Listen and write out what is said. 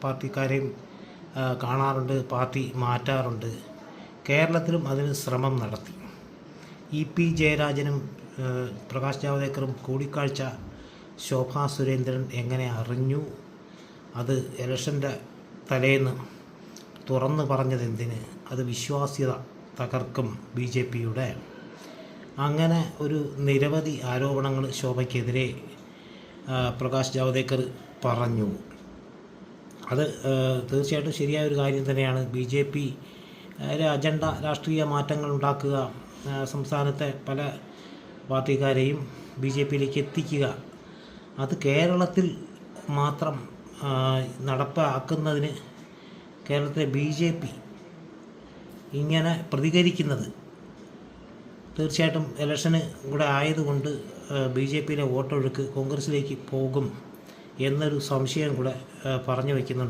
പാർട്ടിക്കാരെയും കാണാറുണ്ട്, പാർട്ടി മാറ്റാറുണ്ട്. കേരളത്തിലും അതിന് ശ്രമം നടത്തി. EP ജയരാജനും പ്രകാശ് ജാവ്ദേക്കറും കൂടിക്കാഴ്ച ശോഭാ സുരേന്ദ്രൻ എങ്ങനെ അറിഞ്ഞു? അത് ഇലക്ഷൻ്റെ തലേന്ന് തുറന്നു പറഞ്ഞതെന്തിന്? അത് വിശ്വാസ്യത തകർക്കും BJPയുടെ. അങ്ങനെ ഒരു നിരവധി ആരോപണങ്ങൾ ശോഭയ്ക്കെതിരെ പ്രകാശ് ജാവ്ദേക്കർ പറഞ്ഞു. അത് തീർച്ചയായിട്ടും ശരിയായൊരു കാര്യം തന്നെയാണ്. BJP അജണ്ട രാഷ്ട്രീയ മാറ്റങ്ങൾ ഉണ്ടാക്കുക, സംസ്ഥാനത്തെ പല പാർട്ടിക്കാരെയും BJPയിലേക്ക് എത്തിക്കുക, അത് കേരളത്തിൽ മാത്രം നടപ്പാക്കുന്നതിന് കേരളത്തിലെ BJP ഇങ്ങനെ പ്രതികരിക്കുന്നത് തീർച്ചയായിട്ടും ഇലക്ഷന് കൂടെ ആയതുകൊണ്ട് BJPയിലെ വോട്ടൊഴുക്ക് കോൺഗ്രസിലേക്ക് പോകും എന്നൊരു സംശയം കൂടെ പറഞ്ഞു വയ്ക്കുന്നുണ്ട്.